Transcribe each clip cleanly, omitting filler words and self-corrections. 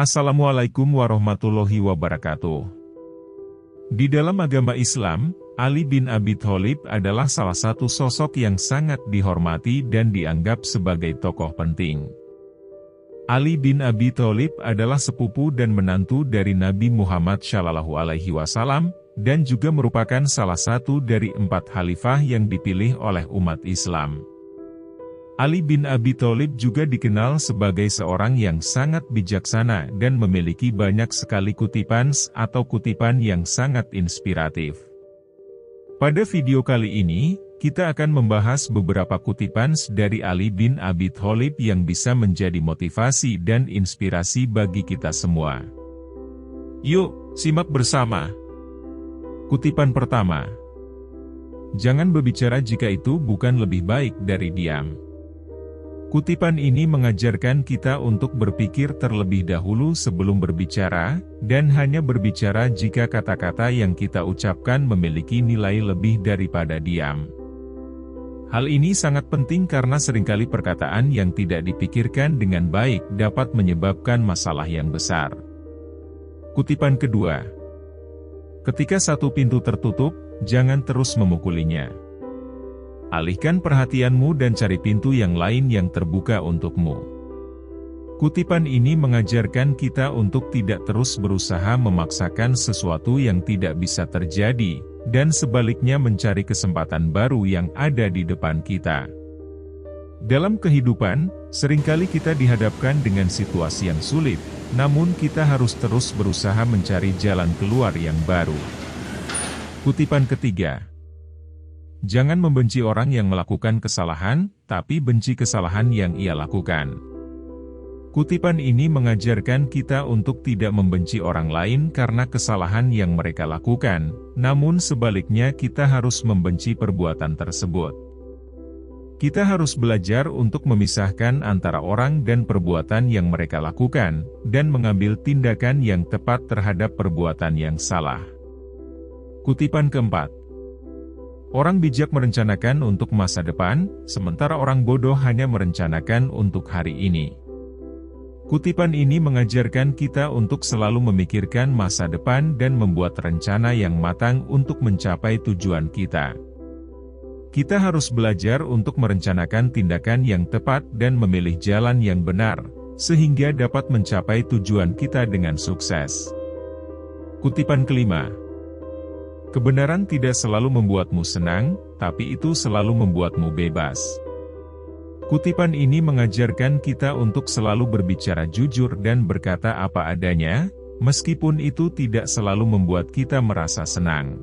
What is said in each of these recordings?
Assalamualaikum warahmatullahi wabarakatuh. Di dalam agama Islam, Ali bin Abi Thalib adalah salah satu sosok yang sangat dihormati dan dianggap sebagai tokoh penting. Ali bin Abi Thalib adalah sepupu dan menantu dari Nabi Muhammad SAW, dan juga merupakan salah satu dari 4 khalifah yang dipilih oleh umat Islam. Ali bin Abi Thalib juga dikenal sebagai seorang yang sangat bijaksana dan memiliki banyak sekali kutipan atau kutipan yang sangat inspiratif. Pada video kali ini, kita akan membahas beberapa kutipan dari Ali bin Abi Thalib yang bisa menjadi motivasi dan inspirasi bagi kita semua. Yuk, simak bersama. Kutipan pertama. Jangan berbicara jika itu bukan lebih baik dari diam. Kutipan ini mengajarkan kita untuk berpikir terlebih dahulu sebelum berbicara, dan hanya berbicara jika kata-kata yang kita ucapkan memiliki nilai lebih daripada diam. Hal ini sangat penting karena seringkali perkataan yang tidak dipikirkan dengan baik dapat menyebabkan masalah yang besar. Kutipan kedua. Ketika satu pintu tertutup, jangan terus memukulinya. Alihkan perhatianmu dan cari pintu yang lain yang terbuka untukmu. Kutipan ini mengajarkan kita untuk tidak terus berusaha memaksakan sesuatu yang tidak bisa terjadi, dan sebaliknya mencari kesempatan baru yang ada di depan kita. Dalam kehidupan, seringkali kita dihadapkan dengan situasi yang sulit, namun kita harus terus berusaha mencari jalan keluar yang baru. Kutipan ketiga. Jangan membenci orang yang melakukan kesalahan, tapi benci kesalahan yang ia lakukan. Kutipan ini mengajarkan kita untuk tidak membenci orang lain karena kesalahan yang mereka lakukan, namun sebaliknya kita harus membenci perbuatan tersebut. Kita harus belajar untuk memisahkan antara orang dan perbuatan yang mereka lakukan, dan mengambil tindakan yang tepat terhadap perbuatan yang salah. Kutipan keempat. Orang bijak merencanakan untuk masa depan, sementara orang bodoh hanya merencanakan untuk hari ini. Kutipan ini mengajarkan kita untuk selalu memikirkan masa depan dan membuat rencana yang matang untuk mencapai tujuan kita. Kita harus belajar untuk merencanakan tindakan yang tepat dan memilih jalan yang benar, sehingga dapat mencapai tujuan kita dengan sukses. Kutipan kelima. Kebenaran tidak selalu membuatmu senang, tapi itu selalu membuatmu bebas. Kutipan ini mengajarkan kita untuk selalu berbicara jujur dan berkata apa adanya, meskipun itu tidak selalu membuat kita merasa senang.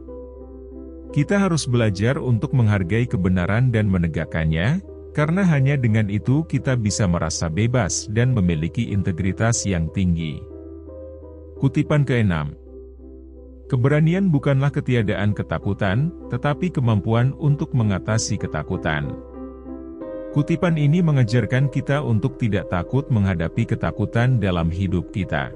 Kita harus belajar untuk menghargai kebenaran dan menegakkannya, karena hanya dengan itu kita bisa merasa bebas dan memiliki integritas yang tinggi. Kutipan keenam. Keberanian bukanlah ketiadaan ketakutan, tetapi kemampuan untuk mengatasi ketakutan. Kutipan ini mengajarkan kita untuk tidak takut menghadapi ketakutan dalam hidup kita.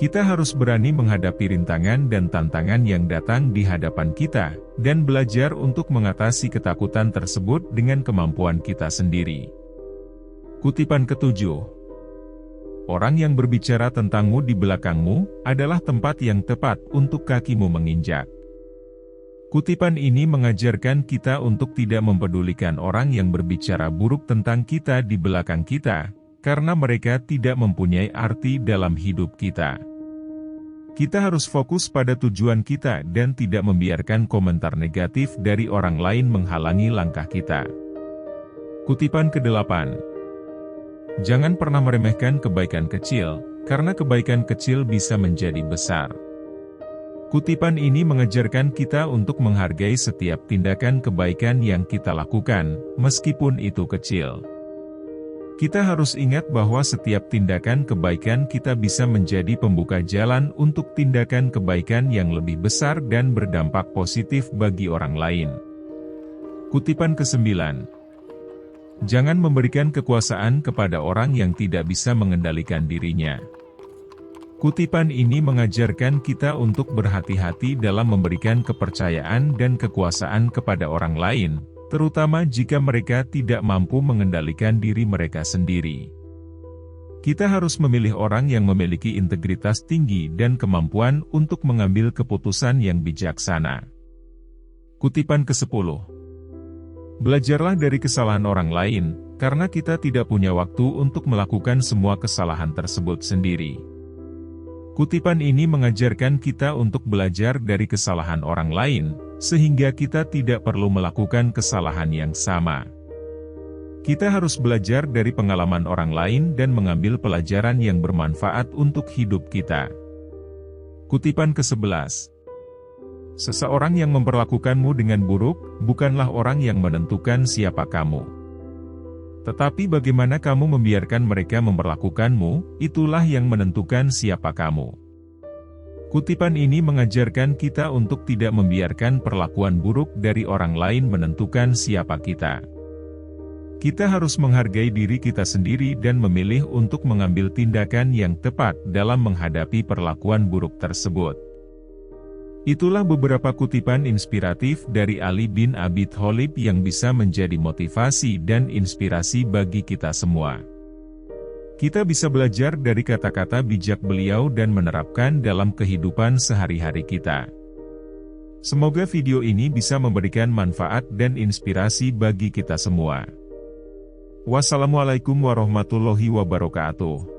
Kita harus berani menghadapi rintangan dan tantangan yang datang di hadapan kita, dan belajar untuk mengatasi ketakutan tersebut dengan kemampuan kita sendiri. Kutipan ketujuh. Orang yang berbicara tentangmu di belakangmu, adalah tempat yang tepat untuk kakimu menginjak. Kutipan ini mengajarkan kita untuk tidak mempedulikan orang yang berbicara buruk tentang kita di belakang kita, karena mereka tidak mempunyai arti dalam hidup kita. Kita harus fokus pada tujuan kita dan tidak membiarkan komentar negatif dari orang lain menghalangi langkah kita. Kutipan ke-8. Jangan pernah meremehkan kebaikan kecil, karena kebaikan kecil bisa menjadi besar. Kutipan ini mengajarkan kita untuk menghargai setiap tindakan kebaikan yang kita lakukan, meskipun itu kecil. Kita harus ingat bahwa setiap tindakan kebaikan kita bisa menjadi pembuka jalan untuk tindakan kebaikan yang lebih besar dan berdampak positif bagi orang lain. Kutipan ke-9. Jangan memberikan kekuasaan kepada orang yang tidak bisa mengendalikan dirinya. Kutipan ini mengajarkan kita untuk berhati-hati dalam memberikan kepercayaan dan kekuasaan kepada orang lain, terutama jika mereka tidak mampu mengendalikan diri mereka sendiri. Kita harus memilih orang yang memiliki integritas tinggi dan kemampuan untuk mengambil keputusan yang bijaksana. Kutipan ke-10. Belajarlah dari kesalahan orang lain, karena kita tidak punya waktu untuk melakukan semua kesalahan tersebut sendiri. Kutipan ini mengajarkan kita untuk belajar dari kesalahan orang lain, sehingga kita tidak perlu melakukan kesalahan yang sama. Kita harus belajar dari pengalaman orang lain dan mengambil pelajaran yang bermanfaat untuk hidup kita. Kutipan ke-11. Seseorang yang memperlakukanmu dengan buruk, bukanlah orang yang menentukan siapa kamu. Tetapi bagaimana kamu membiarkan mereka memperlakukanmu, itulah yang menentukan siapa kamu. Kutipan ini mengajarkan kita untuk tidak membiarkan perlakuan buruk dari orang lain menentukan siapa kita. Kita harus menghargai diri kita sendiri dan memilih untuk mengambil tindakan yang tepat dalam menghadapi perlakuan buruk tersebut. Itulah beberapa kutipan inspiratif dari Ali bin Abi Thalib yang bisa menjadi motivasi dan inspirasi bagi kita semua. Kita bisa belajar dari kata-kata bijak beliau dan menerapkan dalam kehidupan sehari-hari kita. Semoga video ini bisa memberikan manfaat dan inspirasi bagi kita semua. Wassalamualaikum warahmatullahi wabarakatuh.